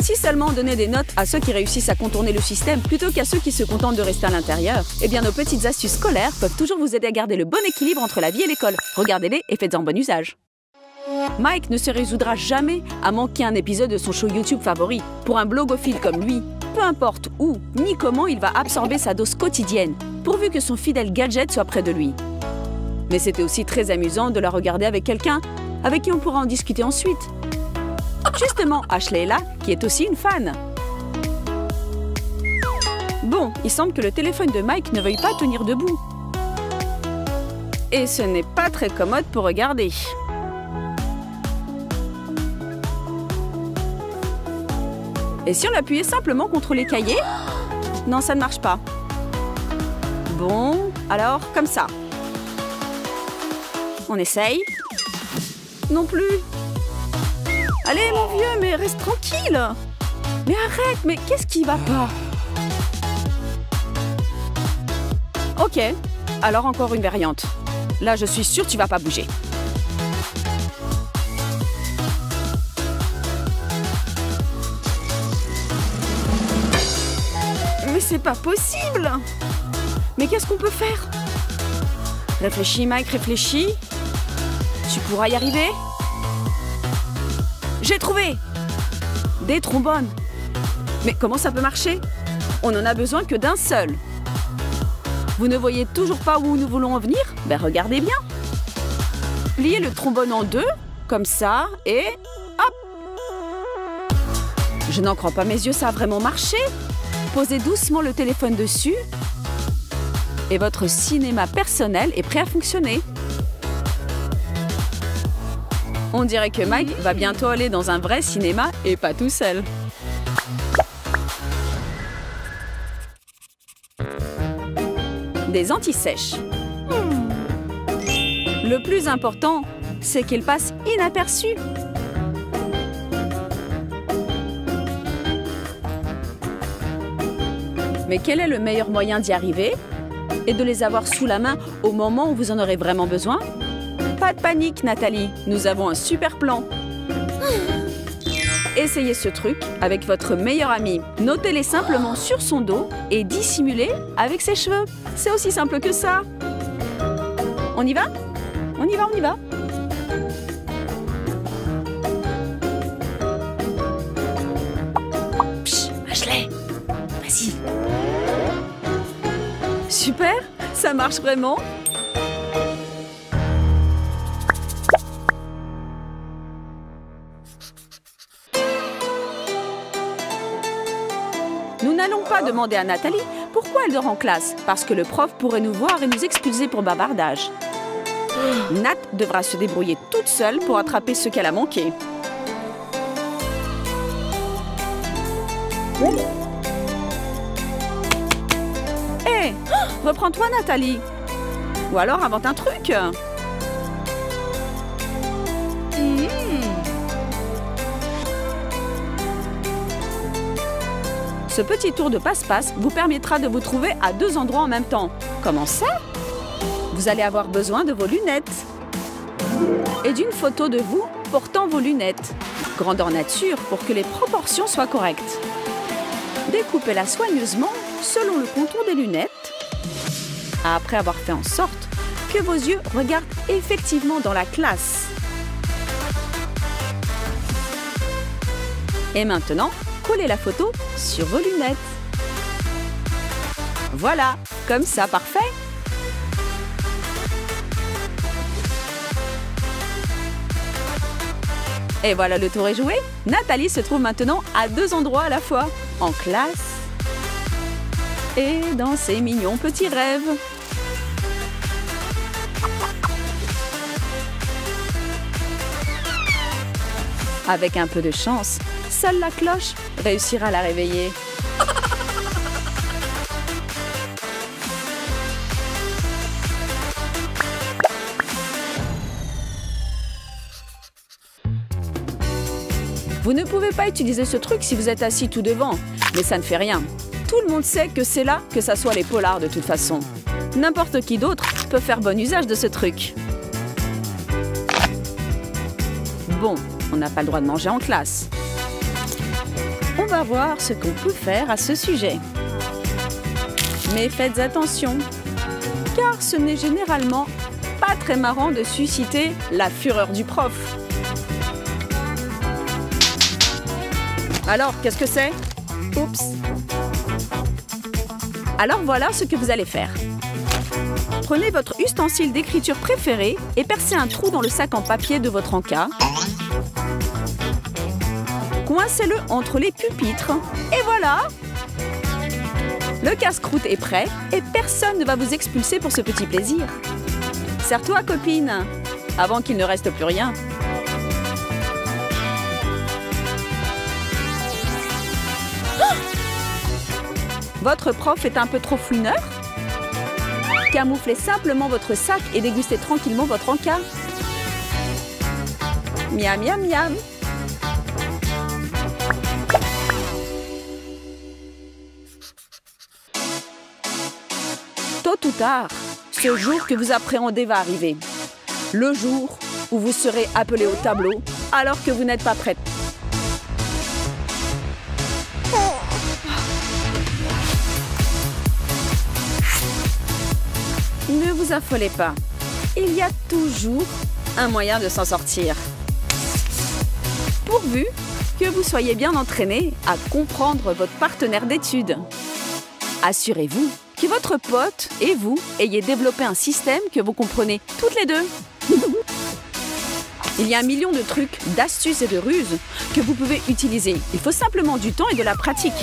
Si seulement on donnait des notes à ceux qui réussissent à contourner le système plutôt qu'à ceux qui se contentent de rester à l'intérieur, eh bien nos petites astuces scolaires peuvent toujours vous aider à garder le bon équilibre entre la vie et l'école. Regardez-les et faites-en bon usage. Mike ne se résoudra jamais à manquer un épisode de son show YouTube favori. Pour un blogophile comme lui, peu importe où ni comment il va absorber sa dose quotidienne, pourvu que son fidèle gadget soit près de lui. Mais c'était aussi très amusant de la regarder avec quelqu'un avec qui on pourra en discuter ensuite. Justement, Ashley est là, qui est aussi une fan. Bon, il semble que le téléphone de Mike ne veuille pas tenir debout. Et ce n'est pas très commode pour regarder. Et si on l'appuyait simplement contre les cahiers? Non, ça ne marche pas. Bon, alors, comme ça. On essaye. Non plus. Allez, mon vieux, mais reste tranquille. Mais arrête, mais qu'est-ce qui va pas? Ok, alors encore une variante. Là, je suis sûre que tu vas pas bouger. Mais c'est pas possible! Mais qu'est-ce qu'on peut faire? Réfléchis, Mike, réfléchis. Tu pourras y arriver? J'ai trouvé! Des trombones. Mais comment ça peut marcher? On n'en a besoin que d'un seul. Vous ne voyez toujours pas où nous voulons en venir? Ben regardez bien. Pliez le trombone en deux, comme ça, et hop! Je n'en crois pas mes yeux, ça a vraiment marché. Posez doucement le téléphone dessus et votre cinéma personnel est prêt à fonctionner. On dirait que Mike va bientôt aller dans un vrai cinéma et pas tout seul. Des anti-sèches. Le plus important, c'est qu'ils passent inaperçus. Mais quel est le meilleur moyen d'y arriver? Et de les avoir sous la main au moment où vous en aurez vraiment besoin? Pas de panique, Nathalie. Nous avons un super plan. Essayez ce truc avec votre meilleur ami. Notez-les simplement sur son dos et dissimulez avec ses cheveux. C'est aussi simple que ça. On y va? On y va, on y va. Psst, Ashley, vas-y. Super, ça marche vraiment. Nous n'allons pas demander à Nathalie pourquoi elle dort en classe, parce que le prof pourrait nous voir et nous expulser pour bavardage. Nat devra se débrouiller toute seule pour attraper ce qu'elle a manqué. Hé, reprends-toi, Nathalie. Ou alors invente un truc. Ce petit tour de passe-passe vous permettra de vous trouver à deux endroits en même temps. Comment ça? Vous allez avoir besoin de vos lunettes. Et d'une photo de vous portant vos lunettes. Grandeur nature pour que les proportions soient correctes. Découpez-la soigneusement selon le contour des lunettes. Après avoir fait en sorte que vos yeux regardent effectivement dans la classe. Et maintenant, collez la photo sur vos lunettes. Voilà, comme ça, parfait. Et voilà, le tour est joué. Nathalie se trouve maintenant à deux endroits à la fois, en classe et dans ses mignons petits rêves. Avec un peu de chance, seule la cloche réussira à la réveiller. Vous ne pouvez pas utiliser ce truc si vous êtes assis tout devant, mais ça ne fait rien. Tout le monde sait que c'est là que s'assoient les polars de toute façon. N'importe qui d'autre peut faire bon usage de ce truc. Bon, on n'a pas le droit de manger en classe. va voir ce qu'on peut faire à ce sujet. Mais faites attention, car ce n'est généralement pas très marrant de susciter la fureur du prof. Alors, qu'est-ce que c'est? Oups. Alors voilà ce que vous allez faire. Prenez votre ustensile d'écriture préféré et percez un trou dans le sac en papier de votre encas. Coincez-le entre les pupitres. Et voilà! Le casse-croûte est prêt et personne ne va vous expulser pour ce petit plaisir. Serre-toi, copine, avant qu'il ne reste plus rien. Oh! Votre prof est un peu trop fouineur? Camouflez simplement votre sac et dégustez tranquillement votre encas. Miam, miam, miam. Tôt ou tard, ce jour que vous appréhendez va arriver. Le jour où vous serez appelé au tableau alors que vous n'êtes pas prête. Ne vous affolez pas. Il y a toujours un moyen de s'en sortir. Pourvu que vous soyez bien entraîné à comprendre votre partenaire d'études. Assurez-vous que votre pote et vous ayez développé un système que vous comprenez toutes les deux. Il y a un million de trucs, d'astuces et de ruses que vous pouvez utiliser. Il faut simplement du temps et de la pratique.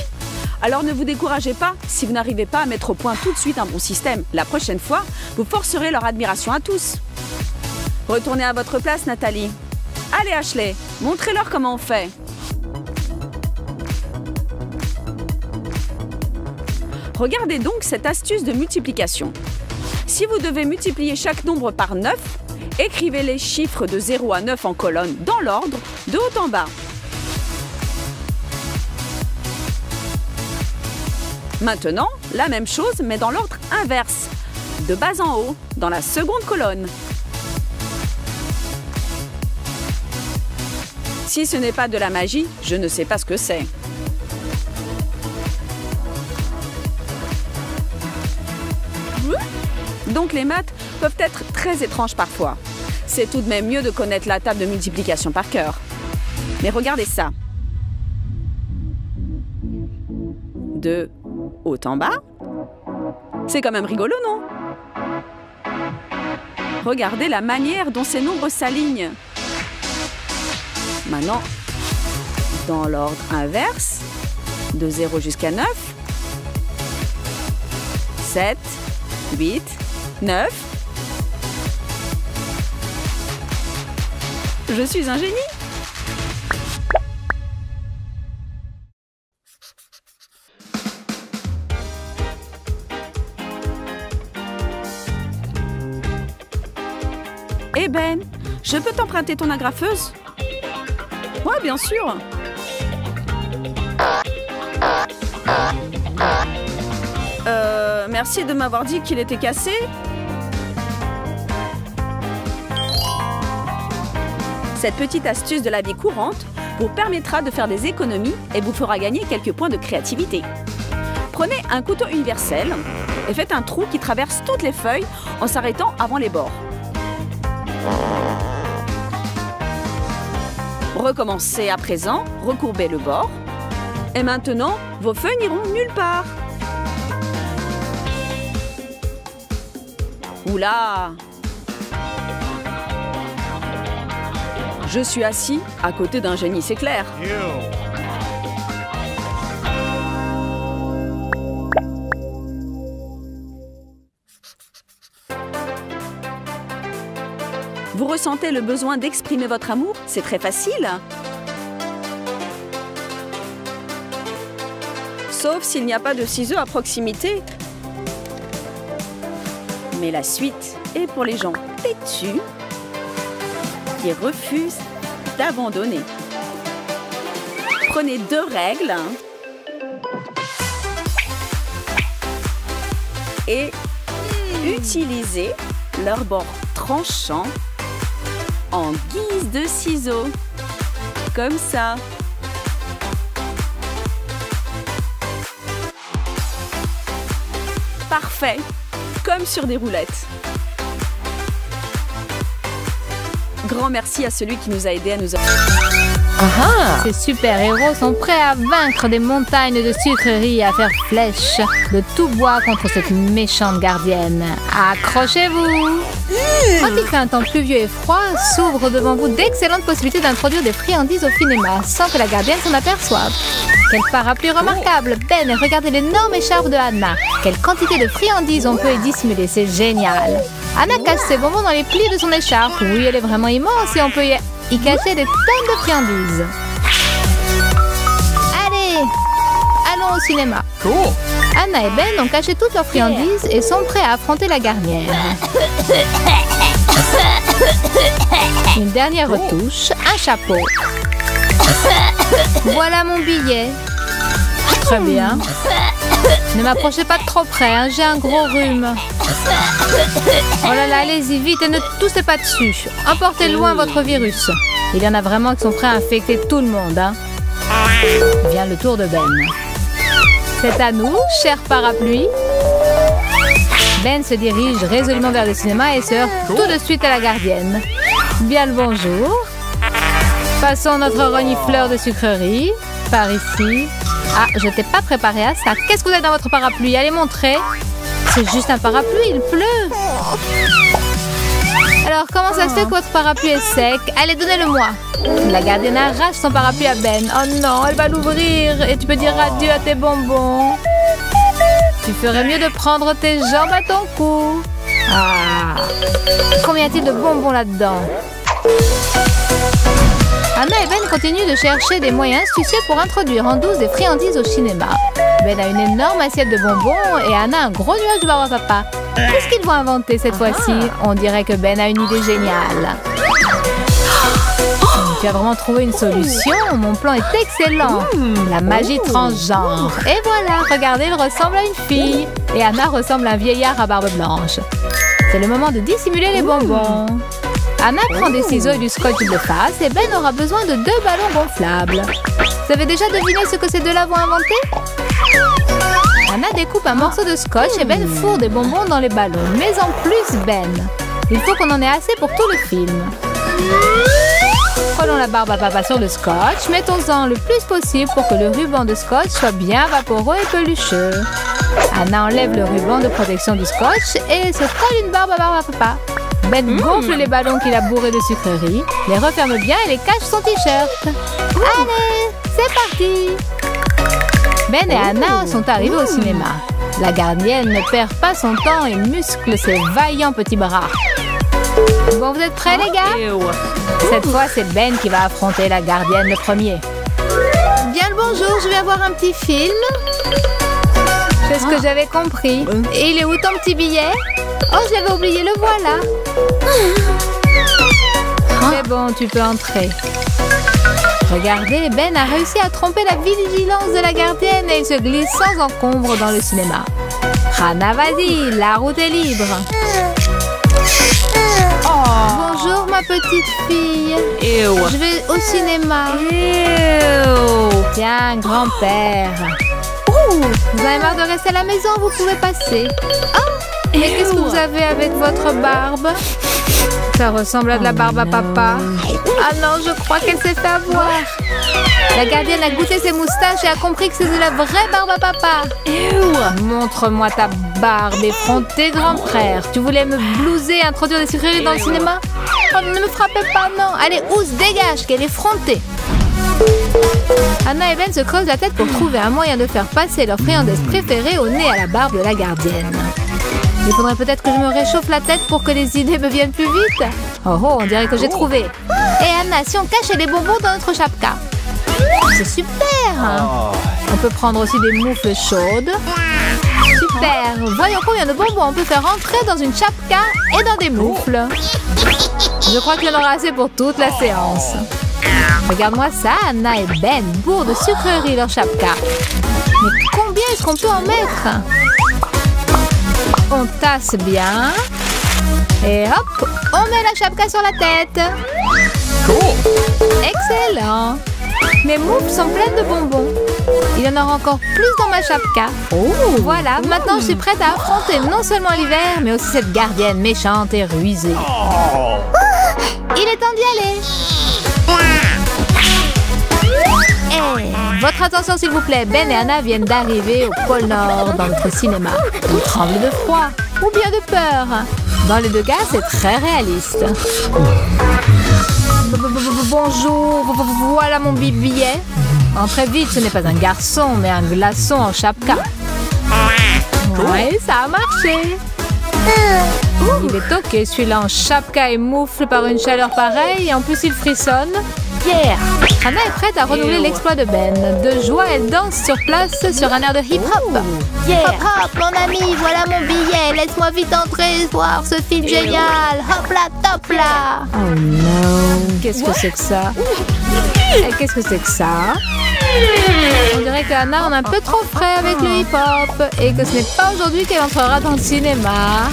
Alors ne vous découragez pas si vous n'arrivez pas à mettre au point tout de suite un bon système. La prochaine fois, vous forcerez leur admiration à tous. Retournez à votre place, Nathalie. Allez, Ashley, montrez-leur comment on fait. Regardez donc cette astuce de multiplication. Si vous devez multiplier chaque nombre par 9, écrivez les chiffres de 0 à 9 en colonne dans l'ordre, de haut en bas. Maintenant, la même chose, mais dans l'ordre inverse, de bas en haut, dans la seconde colonne. Si ce n'est pas de la magie, je ne sais pas ce que c'est. Donc les maths peuvent être très étranges parfois. C'est tout de même mieux de connaître la table de multiplication par cœur. Mais regardez ça. De haut en bas. C'est quand même rigolo, non? Regardez la manière dont ces nombres s'alignent. Maintenant, dans l'ordre inverse, de 0 jusqu'à 9, 7, 8, 9. Je suis un génie. Eh Ben, je peux t'emprunter ton agrafeuse? Ouais, bien sûr. Merci de m'avoir dit qu'il était cassé. Cette petite astuce de la vie courante vous permettra de faire des économies et vous fera gagner quelques points de créativité. Prenez un couteau universel et faites un trou qui traverse toutes les feuilles en s'arrêtant avant les bords. Recommencez à présent, recourbez le bord. Et maintenant, vos feuilles n'iront nulle part. Oula! Je suis assis à côté d'un génie, c'est clair. Vous ressentez le besoin d'exprimer votre amour? C'est très facile. Sauf s'il n'y a pas de ciseaux à proximité. Mais la suite est pour les gens têtus qui refusent d'abandonner. Prenez 2 règles et utilisez leur bord tranchant en guise de ciseaux. Comme ça. Parfait. Comme sur des roulettes. Grand merci à celui qui nous a aidés à nous... Ces super-héros sont prêts à vaincre des montagnes de sucreries et à faire flèche de tout bois contre cette méchante gardienne. Accrochez-vous! Quand il fait un temps pluvieux et froid, s'ouvrent devant vous d'excellentes possibilités d'introduire des friandises au cinéma sans que la gardienne s'en aperçoive. Quel parapluie remarquable! Ben, regardez l'énorme écharpe de Anna. Quelle quantité de friandises on peut y dissimuler, c'est génial! Anna cache ses bonbons dans les plis de son écharpe. Oui, elle est vraiment immense et on peut y cacher des tonnes de friandises. Allez, allons au cinéma. Anna et Ben ont caché toutes leurs friandises et sont prêts à affronter la gardienne. Une dernière retouche, un chapeau. Voilà mon billet. Très bien. Ne m'approchez pas de trop près, hein, j'ai un gros rhume. Oh là là, allez-y vite et ne toussez pas dessus. Emportez loin votre virus. Il y en a vraiment qui sont prêts à infecter tout le monde. Hein. Vient le tour de Ben. C'est à nous, cher parapluie. Ben se dirige résolument vers le cinéma et se heurte tout de suite à la gardienne. Bien le bonjour. Passons notre renifleur de sucreries. Par ici. Ah, je t'ai pas préparé à ça. Qu'est-ce que vous avez dans votre parapluie? Allez montrer. C'est juste un parapluie, il pleut. Alors, comment ça se fait que votre parapluie est sec? Allez, donnez-le-moi. La gardienne arrache son parapluie à Ben. Oh non, elle va l'ouvrir. Et tu peux dire adieu à tes bonbons. Tu ferais mieux de prendre tes jambes à ton cou. Ah. Combien y a-t-il de bonbons là-dedans? Anna et Ben continuent de chercher des moyens astucieux pour introduire en douce des friandises au cinéma. Ben a une énorme assiette de bonbons et Anna un gros nuage de barbe à papa. Qu'est-ce qu'ils vont inventer cette fois-ci? On dirait que Ben a une idée géniale. Tu as vraiment trouvé une solution? Mon plan est excellent. La magie transgenre. Et voilà, regardez, il ressemble à une fille. Et Anna ressemble à un vieillard à barbe blanche. C'est le moment de dissimuler les bonbons. Anna prend des ciseaux et du scotch de face et Ben aura besoin de 2 ballons gonflables. Vous avez déjà deviné ce que ces deux-là vont inventer? Anna découpe un morceau de scotch et Ben fourre des bonbons dans les ballons. Mais en plus, Ben, il faut qu'on en ait assez pour tout le film. Collons la barbe à papa sur le scotch. Mettons-en le plus possible pour que le ruban de scotch soit bien vaporeux et pelucheux. Anna enlève le ruban de protection du scotch et se colle une barbe à papa. Ben gonfle les ballons qu'il a bourrés de sucreries, les referme bien et les cache son t-shirt. Allez, c'est parti! Ben et Anna sont arrivés au cinéma. La gardienne ne perd pas son temps et muscle ses vaillants petits bras. Bon, vous êtes prêts les gars? Cette fois, c'est Ben qui va affronter la gardienne le premier. Bien le bonjour, je vais avoir un petit film. C'est ce que j'avais compris. Et il est où ton petit billet? Oh, je l'avais oublié, le voilà. C'est bon, tu peux entrer. Regardez, Ben a réussi à tromper la vigilance de la gardienne et il se glisse sans encombre dans le cinéma. Hannah, vas-y, la route est libre. Bonjour, ma petite fille. Je vais au cinéma. Tiens, grand-père. Vous avez marre de rester à la maison, vous pouvez passer. Oh, mais qu'est-ce que vous avez avec votre barbe? Ça ressemble à de la barbe à papa. Ah non, je crois qu'elle s'est fait avoir. La gardienne a goûté ses moustaches et a compris que c'était la vraie barbe à papa. Montre-moi ta barbe effrontée, grand frère. Tu voulais me blouser et introduire des sucreries dans le cinéma? Oh, ne me frappez pas, non. Allez, Ousse, dégage, qu'elle est effrontée. Anna et Ben se creusent la tête pour trouver un moyen de faire passer leur friandise préférée au nez à la barbe de la gardienne. Il faudrait peut-être que je me réchauffe la tête pour que les idées me viennent plus vite. Oh oh, on dirait que j'ai trouvé. Et Anna, si on cachait les bonbons dans notre chapka? C'est super, hein? On peut prendre aussi des moufles chaudes. Super. Voyons combien de bonbons on peut faire entrer dans une chapka et dans des moufles. Je crois qu'il y en aura assez pour toute la séance. Regarde-moi ça, Anna et Ben bourrent de sucreries leur chapka. Mais combien est-ce qu'on peut en mettre? On tasse bien. Et hop, on met la chapka sur la tête. Excellent. Mes moufles sont pleines de bonbons. Il y en en aura encore plus dans ma chapka. Voilà, maintenant je suis prête à affronter non seulement l'hiver, mais aussi cette gardienne méchante et rusée. Il est temps d'y aller. Votre attention s'il vous plaît, Ben et Anna viennent d'arriver au pôle Nord dans notre cinéma. Ils tremblent de froid ou bien de peur. Dans les deux cas, c'est très réaliste. Bonjour, voilà mon billet. Entrez vite, ce n'est pas un garçon, mais un glaçon en chapka. Oui, ça a marché. Il est ok, celui-là en chapka et moufle par une chaleur pareille, et en plus il frissonne. Anna est prête à renouveler l'exploit de Ben. De joie, elle danse sur place sur un air de hip-hop. Hop hop, mon ami, voilà mon billet. Laisse-moi vite entrer, voir ce film génial. Hop là, top là. Oh non. Qu'est-ce que c'est que ça? Qu'est-ce que c'est que ça? On dirait qu'Anna en a un peu trop frais avec le hip-hop et que ce n'est pas aujourd'hui qu'elle entrera dans le cinéma.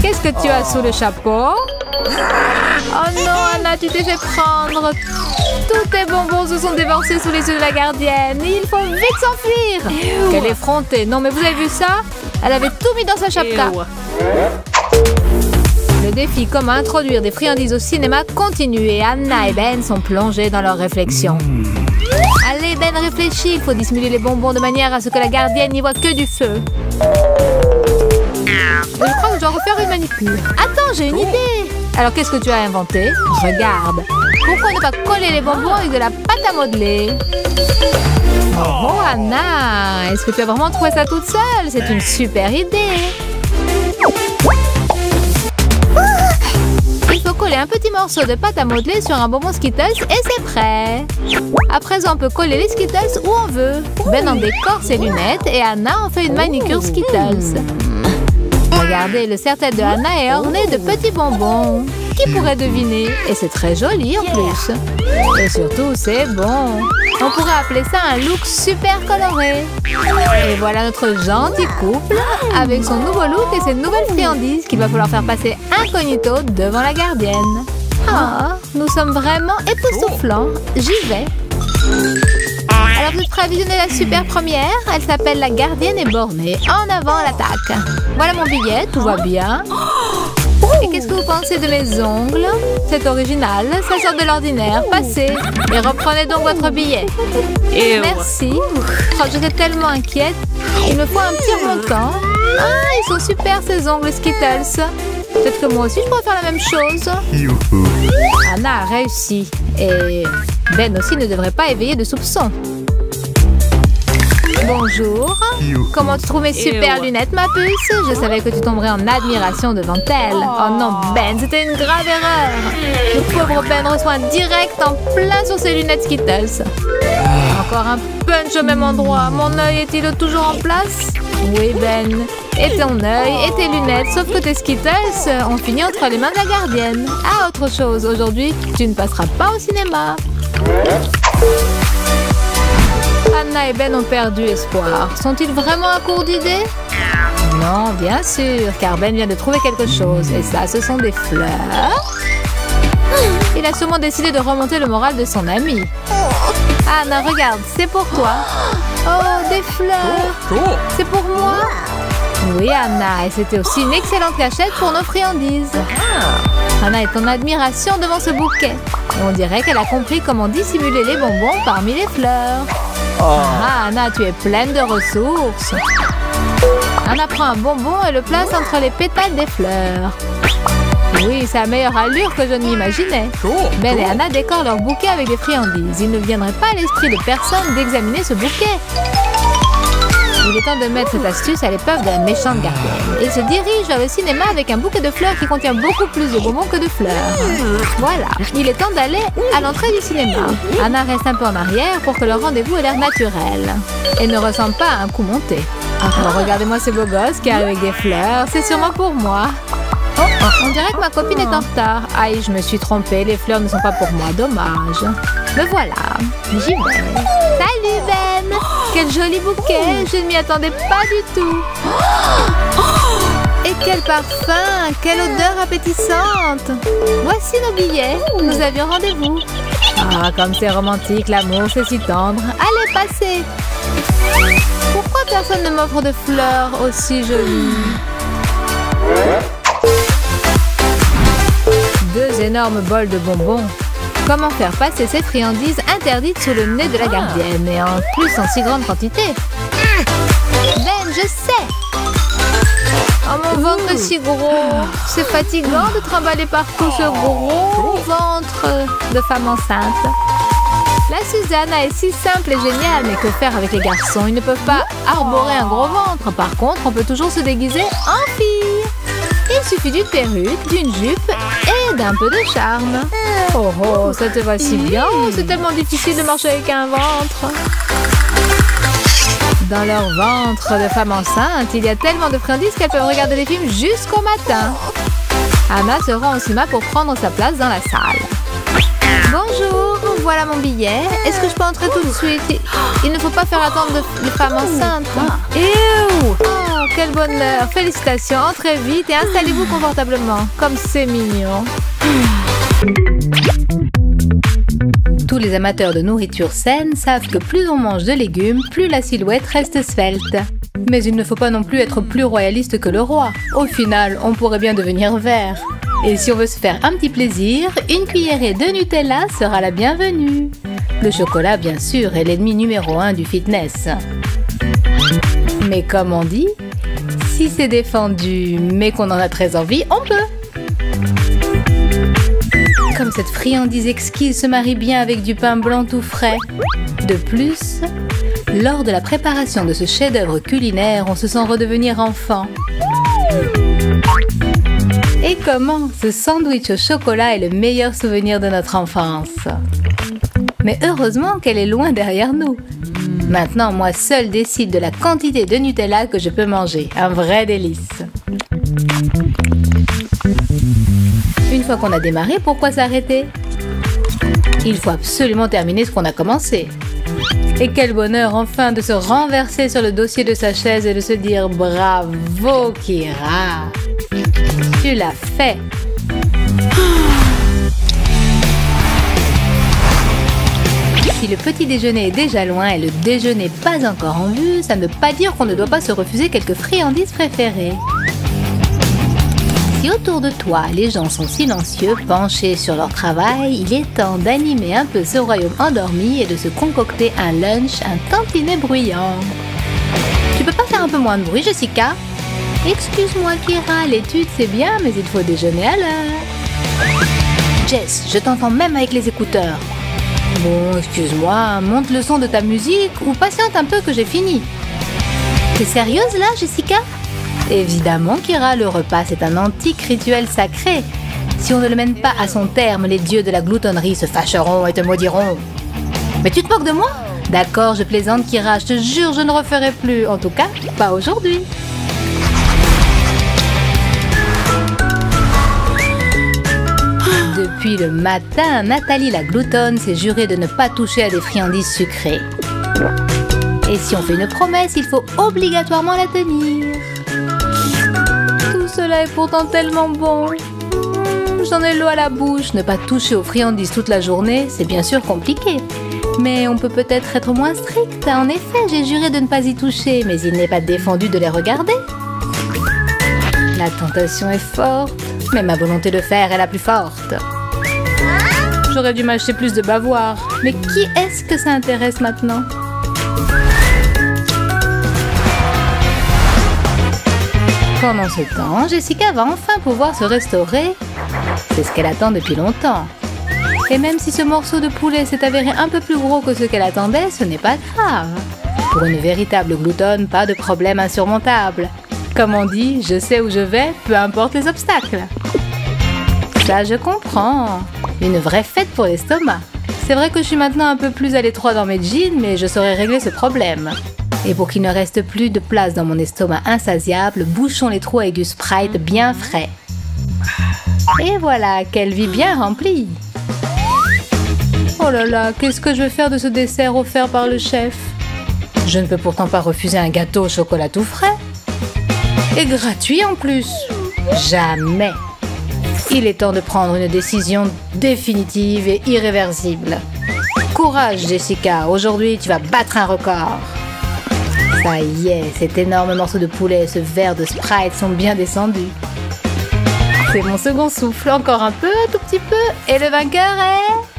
Qu'est-ce que tu as sous le chapeau? Oh non, Anna, tu t'es fait prendre. Tous tes bonbons se sont déversés sous les yeux de la gardienne. Il faut vite s'enfuir. Quelle effrontée. Non, mais vous avez vu ça? Elle avait tout mis dans sa chapka. Le défi comment introduire des friandises au cinéma continue et Anna et Ben sont plongés dans leurs réflexions. Allez, Ben, réfléchis. Il faut dissimuler les bonbons de manière à ce que la gardienne n'y voit que du feu. Je crois que je dois refaire une manicure. Attends, j'ai une idée. Alors, qu'est-ce que tu as inventé? Regarde. Pourquoi ne pas coller les bonbons avec de la pâte à modeler? Oh, Anna, est-ce que tu as vraiment trouvé ça toute seule? C'est une super idée. Il faut coller un petit morceau de pâte à modeler sur un bonbon Skittles et c'est prêt. À présent, on peut coller les Skittles où on veut. Ben en décore ses lunettes et Anna en fait une manicure Skittles. Regardez, le serre-tête de Anna est orné de petits bonbons. Qui pourrait deviner? Et c'est très joli en plus. Et surtout, c'est bon. On pourrait appeler ça un look super coloré. Et voilà notre gentil couple avec son nouveau look et ses nouvelles friandises qu'il va falloir faire passer incognito devant la gardienne. Ah, nous sommes vraiment époustouflants. J'y vais. Alors, vous êtes prêts à visionner la super première? Elle s'appelle La gardienne est bornée. En avant, l'attaque. Voilà mon billet, tout va bien. Et qu'est-ce que vous pensez de mes ongles? C'est original, ça sort de l'ordinaire. Passez et reprenez donc votre billet. Merci. Oh, j'étais tellement inquiète. Il me faut un petit remontant. Ah, ils sont super ces ongles Skittles. Peut-être que moi aussi je pourrais faire la même chose. Anna a réussi. Et Ben aussi ne devrait pas éveiller de soupçons. Bonjour. Comment tu trouves mes super lunettes, ma puce? Je savais que tu tomberais en admiration devant elles. Oh non, Ben, c'était une grave erreur. Le pauvre Ben reçoit un direct en plein sur ses lunettes Skittles. Encore un punch au même endroit. Mon œil est-il toujours en place? Oui, Ben. Et ton œil et tes lunettes, sauf que tes Skittles ont fini entre les mains de la gardienne. Ah, autre chose, aujourd'hui, tu ne passeras pas au cinéma. Anna et Ben ont perdu espoir. Sont-ils vraiment à court d'idées? Non, bien sûr, car Ben vient de trouver quelque chose. Et ça, ce sont des fleurs. Il a sûrement décidé de remonter le moral de son ami. Anna, regarde, c'est pour toi. Oh, des fleurs. C'est pour moi? Oui, Anna, et c'était aussi une excellente cachette pour nos friandises. Anna est en admiration devant ce bouquet. On dirait qu'elle a compris comment dissimuler les bonbons parmi les fleurs. Ah, Anna, tu es pleine de ressources. Anna prend un bonbon et le place entre les pétales des fleurs. Oui, c'est la meilleure allure que je ne m'imaginais. Ben et Anna décorent leur bouquet avec des friandises. Il ne viendrait pas à l'esprit de personne d'examiner ce bouquet. Il est temps de mettre cette astuce à l'épreuve de la méchante gardienne. Il se dirige vers le cinéma avec un bouquet de fleurs qui contient beaucoup plus de bonbons que de fleurs. Voilà, il est temps d'aller à l'entrée du cinéma. Anna reste un peu en arrière pour que le rendez-vous ait l'air naturel et ne ressemble pas à un coup monté. Alors regardez-moi ce beau gosse qui arrive avec des fleurs, c'est sûrement pour moi. On dirait que ma copine est en retard. Aïe, je me suis trompée, les fleurs ne sont pas pour moi, dommage. Me voilà, j'y vais. Salut Ben! Quel joli bouquet, je ne m'y attendais pas du tout. Et quel parfum, quelle odeur appétissante. Voici nos billets, nous avions rendez-vous. Ah, comme c'est romantique, l'amour, c'est si tendre. Allez, passez! Pourquoi personne ne m'offre de fleurs aussi jolies? 2 énormes bols de bonbons. Comment faire passer ces friandises interdites sous le nez de la gardienne, et en plus en si grande quantité? Ben, je sais! Oh, mon ventre est si gros! C'est fatigant de trimballer partout ce gros ventre de femme enceinte. La Susanna est si simple et géniale, mais que faire avec les garçons? Ils ne peuvent pas arborer un gros ventre. Par contre, on peut toujours se déguiser en fille. Il suffit d'une perruque, d'une jupe et d'un peu de charme. Oh oh, ça te va si bien. C'est tellement difficile de marcher avec un ventre. Dans leur ventre de femme enceinte, il y a tellement de friandises qu'elles peuvent regarder les films jusqu'au matin. Anna se rend au cinéma pour prendre sa place dans la salle. Bonjour, voilà mon billet. Est-ce que je peux entrer tout de suite? Il ne faut pas faire attendre les femmes enceintes. Ew! Oh, quel bonheur! Félicitations, entrez vite et installez-vous confortablement. Comme c'est mignon. Tous les amateurs de nourriture saine savent que plus on mange de légumes, plus la silhouette reste svelte. Mais il ne faut pas non plus être plus royaliste que le roi. Au final, on pourrait bien devenir vert. Et si on veut se faire un petit plaisir, une cuillerée de Nutella sera la bienvenue. Le chocolat, bien sûr, est l'ennemi numéro 1 du fitness. Mais comme on dit, si c'est défendu, mais qu'on en a très envie, on peut. Comme cette friandise exquise se marie bien avec du pain blanc tout frais. De plus, lors de la préparation de ce chef-d'œuvre culinaire, on se sent redevenir enfant. Et comment ce sandwich au chocolat est le meilleur souvenir de notre enfance. Mais heureusement qu'elle est loin derrière nous. Maintenant, moi seule décide de la quantité de Nutella que je peux manger. Un vrai délice. Une fois qu'on a démarré, pourquoi s'arrêter? Il faut absolument terminer ce qu'on a commencé. Et quel bonheur enfin de se renverser sur le dossier de sa chaise et de se dire « Bravo Kira !» Tu l'as fait! Si le petit déjeuner est déjà loin et le déjeuner pas encore en vue, ça ne veut pas dire qu'on ne doit pas se refuser quelques friandises préférées. Si autour de toi, les gens sont silencieux, penchés sur leur travail, il est temps d'animer un peu ce royaume endormi et de se concocter un lunch, un tantinet bruyant. Tu peux pas faire un peu moins de bruit, Jessica? Excuse-moi, Kira, l'étude c'est bien, mais il faut déjeuner à l'heure. Jess, je t'entends même avec les écouteurs. Bon, excuse-moi, monte le son de ta musique ou patiente un peu que j'ai fini. T'es sérieuse là, Jessica? Évidemment, Kira, le repas c'est un antique rituel sacré. Si on ne le mène pas à son terme, les dieux de la gloutonnerie se fâcheront et te maudiront. Mais tu te moques de moi? D'accord, je plaisante, Kira, je te jure, je ne referai plus. En tout cas, pas aujourd'hui. Depuis le matin, Nathalie la gloutonne s'est jurée de ne pas toucher à des friandises sucrées. Et si on fait une promesse, il faut obligatoirement la tenir. Tout cela est pourtant tellement bon. J'en ai l'eau à la bouche. Ne pas toucher aux friandises toute la journée, c'est bien sûr compliqué. Mais on peut peut-être être moins strict. En effet, j'ai juré de ne pas y toucher, mais il n'est pas défendu de les regarder. La tentation est forte, mais ma volonté de faire est la plus forte. J'aurais dû m'acheter plus de bavoirs. Mais qui est-ce que ça intéresse maintenant? Pendant ce temps, Jessica va enfin pouvoir se restaurer. C'est ce qu'elle attend depuis longtemps. Et même si ce morceau de poulet s'est avéré un peu plus gros que ce qu'elle attendait, ce n'est pas grave. Pour une véritable gloutonne, pas de problème insurmontable. Comme on dit, je sais où je vais, peu importe les obstacles. Ça, je comprends. Une vraie fête pour l'estomac. C'est vrai que je suis maintenant un peu plus à l'étroit dans mes jeans, mais je saurais régler ce problème. Et pour qu'il ne reste plus de place dans mon estomac insatiable, bouchons les trous avec du Sprite bien frais. Et voilà, quelle vie bien remplie! Oh là là, qu'est-ce que je vais faire de ce dessert offert par le chef? Je ne peux pourtant pas refuser un gâteau au chocolat tout frais. Et gratuit en plus. Jamais. Il est temps de prendre une décision définitive et irréversible. Courage, Jessica. Aujourd'hui, tu vas battre un record. Ça y est, cet énorme morceau de poulet et ce verre de Sprite sont bien descendus. C'est mon second souffle. Encore un peu, un tout petit peu. Et le vainqueur est...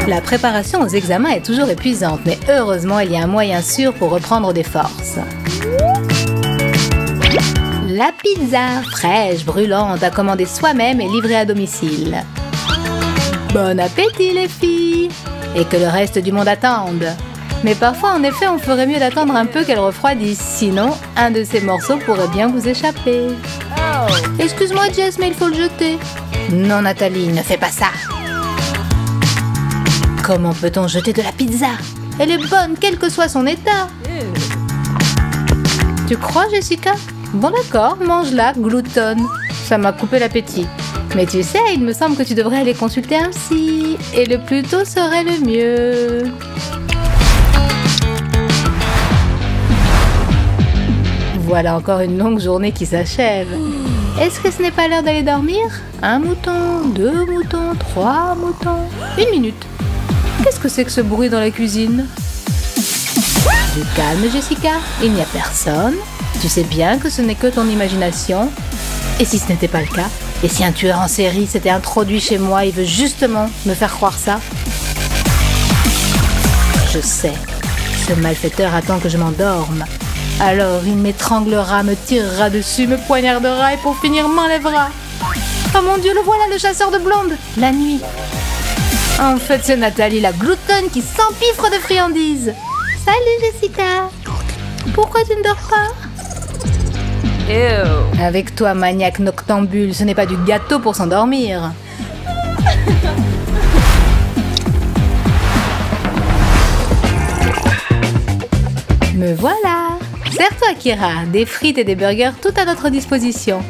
La préparation aux examens est toujours épuisante, mais heureusement, il y a un moyen sûr pour reprendre des forces. La pizza, fraîche, brûlante, à commander soi-même et livrée à domicile. Bon appétit les filles! Et que le reste du monde attende. Mais parfois, en effet, on ferait mieux d'attendre un peu qu'elle refroidisse, sinon, un de ces morceaux pourrait bien vous échapper. Excuse-moi Jess, mais il faut le jeter. Non Nathalie, ne fais pas ça! Comment peut-on jeter de la pizza? Elle est bonne, quel que soit son état. Tu crois, Jessica? Bon d'accord, mange-la, gloutonne. Ça m'a coupé l'appétit. Mais tu sais, il me semble que tu devrais aller consulter un psy. Et le plus tôt serait le mieux. Voilà encore une longue journée qui s'achève. Est-ce que ce n'est pas l'heure d'aller dormir? 1 mouton, 2 moutons, 3 moutons... 1 minute. Qu'est-ce que c'est que ce bruit dans la cuisine? Du calme, Jessica. Il n'y a personne. Tu sais bien que ce n'est que ton imagination. Et si ce n'était pas le cas? Et si un tueur en série s'était introduit chez moi et veut justement me faire croire ça? Je sais. Ce malfaiteur attend que je m'endorme. Alors il m'étranglera, me tirera dessus, me poignardera et pour finir m'enlèvera. Oh mon Dieu, le voilà, le chasseur de blondes. La nuit. En fait, c'est Nathalie, la gloutonne qui s'empiffre de friandises. Salut Jessica. Pourquoi tu ne dors pas? Ew. Avec toi, maniaque noctambule, ce n'est pas du gâteau pour s'endormir. Me voilà. Sers-toi, Kira. Des frites et des burgers tout à notre disposition.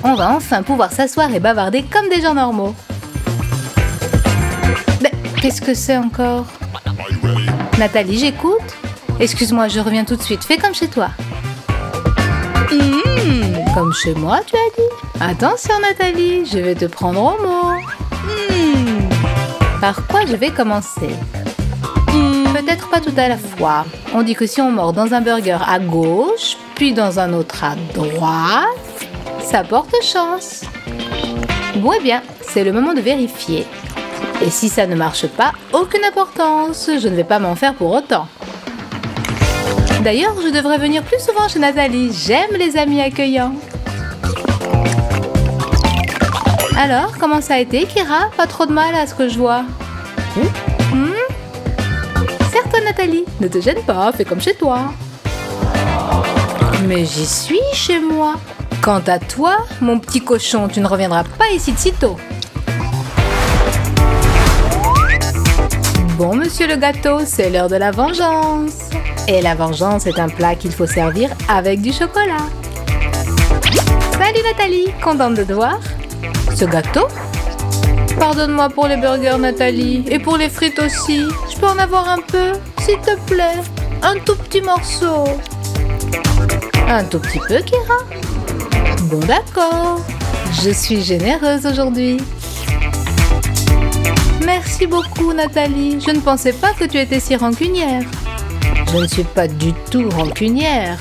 On va enfin pouvoir s'asseoir et bavarder comme des gens normaux. Qu'est-ce que c'est encore? Nathalie, j'écoute. Excuse-moi, je reviens tout de suite. Fais comme chez toi. Comme chez moi, tu as dit? Attention, Nathalie, je vais te prendre au mot. Par quoi je vais commencer? Peut-être pas tout à la fois. On dit que si on mord dans un burger à gauche, puis dans un autre à droite, ça porte chance. Bon, eh bien, c'est le moment de vérifier. Et si ça ne marche pas, aucune importance, je ne vais pas m'en faire pour autant. D'ailleurs, je devrais venir plus souvent chez Nathalie, j'aime les amis accueillants. Alors, comment ça a été, Kira? Pas trop de mal à ce que je vois. Serre-toi, Nathalie, ne te gêne pas, fais comme chez toi. Mais j'y suis chez moi. Quant à toi, mon petit cochon, tu ne reviendras pas ici de sitôt. Bon, monsieur le gâteau, c'est l'heure de la vengeance. Et la vengeance est un plat qu'il faut servir avec du chocolat. Salut Nathalie, contente de te voir. Ce gâteau? Pardonne-moi pour les burgers, Nathalie, et pour les frites aussi. Je peux en avoir un peu, s'il te plaît? Un tout petit morceau. Un tout petit peu, Kira? Bon, d'accord. Je suis généreuse aujourd'hui. Merci beaucoup, Nathalie. Je ne pensais pas que tu étais si rancunière. Je ne suis pas du tout rancunière,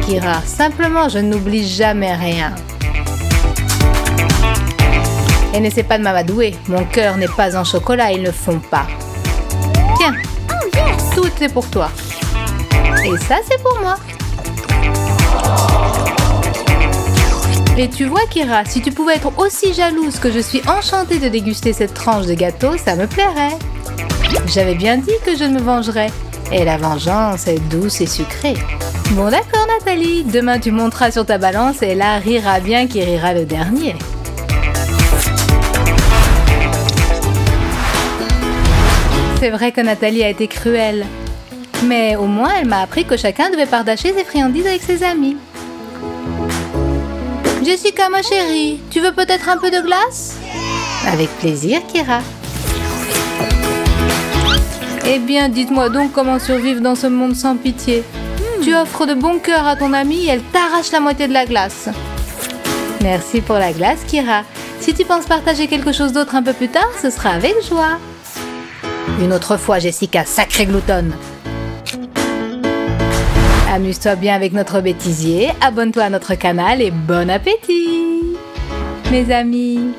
Kira. Simplement, je n'oublie jamais rien. Et n'essaie pas de m'amadouer. Mon cœur n'est pas en chocolat, ils ne font pas. Tiens, tout est pour toi. Et ça, c'est pour moi. Et tu vois, Kira, si tu pouvais être aussi jalouse que je suis enchantée de déguster cette tranche de gâteau, ça me plairait. J'avais bien dit que je me vengerais. Et la vengeance est douce et sucrée. Bon d'accord, Nathalie. Demain, tu monteras sur ta balance et là, rira bien qui rira le dernier. C'est vrai que Nathalie a été cruelle. Mais au moins, elle m'a appris que chacun devait partager ses friandises avec ses amis. Jessica, ma chérie, tu veux peut-être un peu de glace? Avec plaisir, Kira. Eh bien, dites-moi donc comment survivre dans ce monde sans pitié. Tu offres de bon cœur à ton amie et elle t'arrache la moitié de la glace. Merci pour la glace, Kira. Si tu penses partager quelque chose d'autre un peu plus tard, ce sera avec joie. Une autre fois, Jessica, sacrée gloutonne. Amuse-toi bien avec notre bêtisier, abonne-toi à notre canal et bon appétit, mes amis.